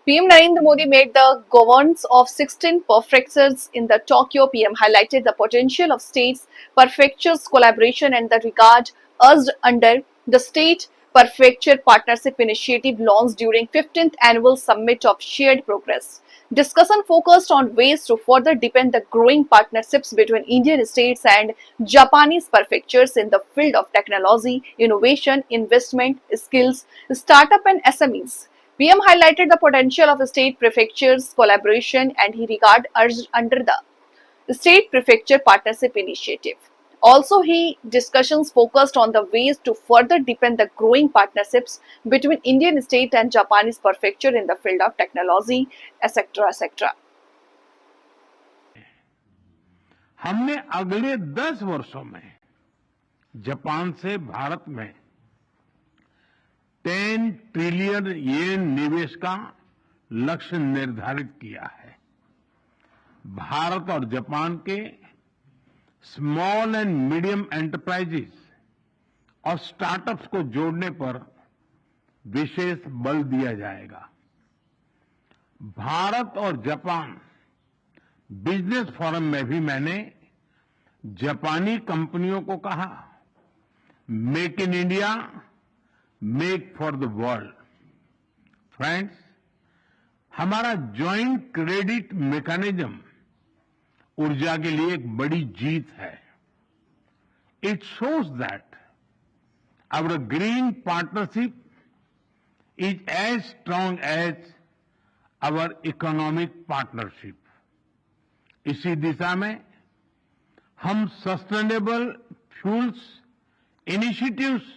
PM Narendra Modi made the governance of 16 prefectures in the Tokyo. PM highlighted the potential of states prefectures collaboration and the regard urged under the State Prefecture Partnership Initiative launched during 15th Annual Summit of Shared Progress. Discussion focused on ways to further deepen the growing partnerships between Indian states and Japanese prefectures in the field of technology, innovation, investment, skills, startup and SMEs. PM highlighted the potential of state prefectures collaboration and he regard urged under the State Prefecture Partnership Initiative. Also, he discussions focused on the ways to further deepen the growing partnerships between Indian state and Japanese prefecture in the field of technology, etc., etc. हमने अगले 10 वर्षों में Japan से भारत में 10 trillion येन निवेश का लक्ष्य निर्धारित किया है। भारत और जापान के स्मॉल एंड मीडियम एंटरप्राइजेस और स्टार्टअप्स को जोड़ने पर विशेष बल दिया जाएगा। भारत और जापान बिजनेस फोरम में भी मैंने जापानी कंपनियों को कहा, make in India, make for the world. Friends, हमारा ज्वाइंट क्रेडिट मैकेनिज्म ऊर्जा के लिए एक बड़ी जीत है। It shows that our green partnership is as strong as our economic partnership. इसी दिशा में हम सस्टेनेबल फ्यूल्स इनिशिएटिव्स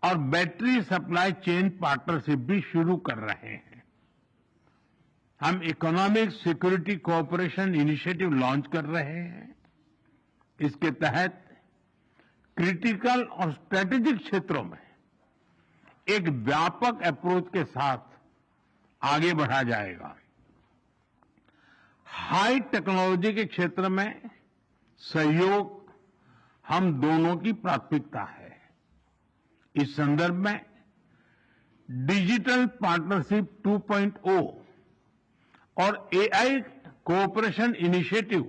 और बैटरी सप्लाई चेन पार्टनरशिप भी शुरू कर रहे हैं। हम economic security cooperation initiative launch कर रहे हैं। इसके तहत क्रिटिकल और स्ट्रेटेजिक क्षेत्रों में एक व्यापक अप्रोच के साथ आगे बढ़ा जाएगा। हाई टेक्नोलॉजी के क्षेत्र में सहयोग हम दोनों की प्राथमिकता है। इस संदर्भ में डिजिटल पार्टनरशिप 2.0 और एआई कोऑपरेशन इनिशिएटिव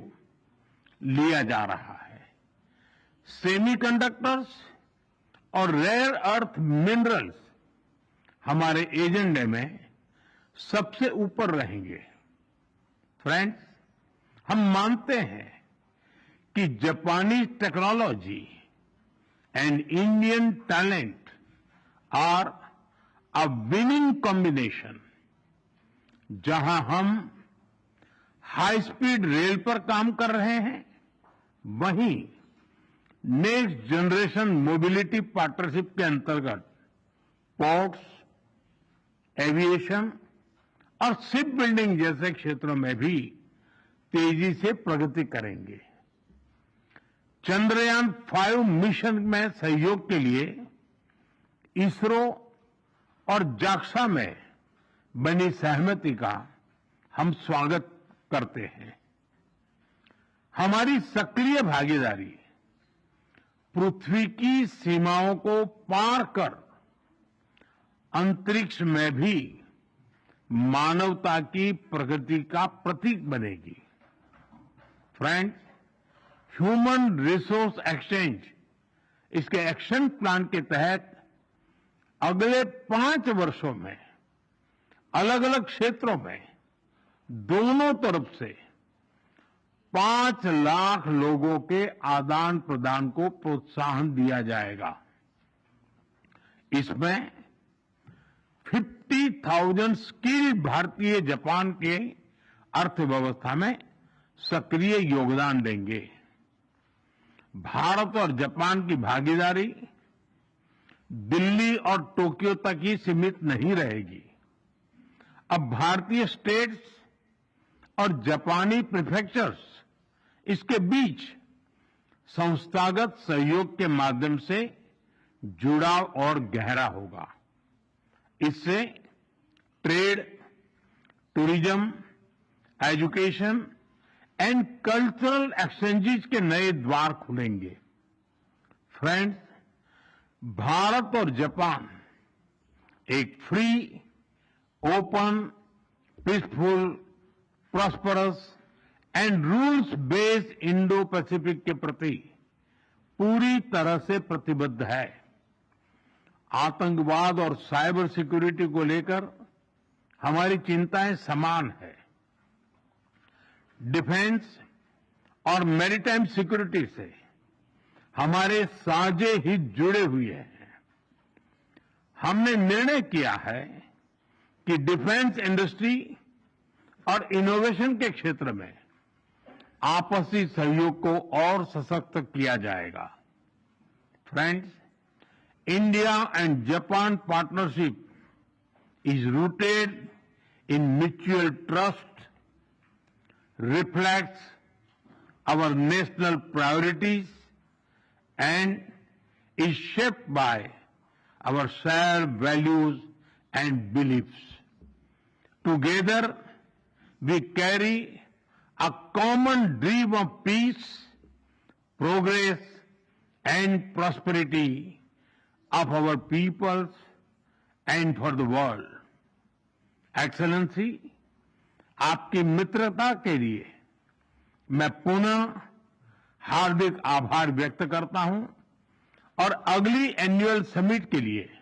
लिया जा रहा है। सेमीकंडक्टर्स और रेयर अर्थ मिनरल्स हमारे एजेंडे में सबसे ऊपर रहेंगे। फ्रेंड्स, हम मानते हैं कि जापानी technology and Indian talent are a winning combination. जहां हम हाई स्पीड रेल पर काम कर रहे हैं, वहीं नेक्स्ट जनरेशन मोबिलिटी पार्टनरशिप के अंतर्गत पोर्ट्स, एविएशन और शिप बिल्डिंग जैसे क्षेत्रों में भी तेजी से प्रगति करेंगे। चंद्रयान 5 मिशन में सहयोग के लिए इसरो और जाक्सा में बनी सहमति का हम स्वागत करते हैं। हमारी सक्रिय भागीदारी पृथ्वी की सीमाओं को पार कर अंतरिक्ष में भी मानवता की प्रगति का प्रतीक बनेगी। फ्रेंड्स, ह्यूमन रिसोर्स एक्सचेंज इसके एक्शन प्लान के तहत अगले 5 वर्षों में अलग अलग क्षेत्रों में दोनों तरफ से 5 लाख लोगों के आदान प्रदान को प्रोत्साहन दिया जाएगा। इसमें 50,000 स्किल्ड भारतीय जापान के अर्थव्यवस्था में सक्रिय योगदान देंगे। भारत और जापान की भागीदारी दिल्ली और टोक्यो तक ही सीमित नहीं रहेगी। अब भारतीय स्टेट्स और जापानी प्रीफेक्चर्स इसके बीच संस्थागत सहयोग के माध्यम से जुड़ाव और गहरा होगा। इससे trade, tourism, education and cultural exchanges के नए द्वार खुलेंगे। फ्रेंड्स, भारत और जापान एक free, open peaceful, prosperous and rules based Indo Pacific के प्रति पूरी तरह से प्रतिबद्ध है। आतंकवाद और साइबर सिक्योरिटी को लेकर हमारी चिंताएं समान है। डिफेंस और मैरीटाइम सिक्योरिटी से हमारे साझे हित जुड़े हुए हैं। हमने निर्णय किया है कि डिफेंस इंडस्ट्री और इनोवेशन के क्षेत्र में आपसी सहयोग को और सशक्त किया जाएगा। Friends, India and Japan partnership is rooted in mutual trust, reflects our national priorities, and is shaped by our shared values and beliefs. Together, we carry a common dream of peace, progress, and prosperity of our peoples and for the world. Excellency, आपकी मित्रता के लिए मैं पुनः हार्दिक आभार व्यक्त करता हूं और अगली एनुअल समिट के लिए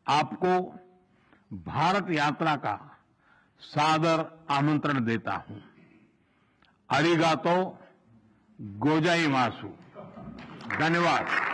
आपको भारत यात्रा का सादर आमंत्रण देता हूं। अरिगातो गोजाइमासु। धन्यवाद।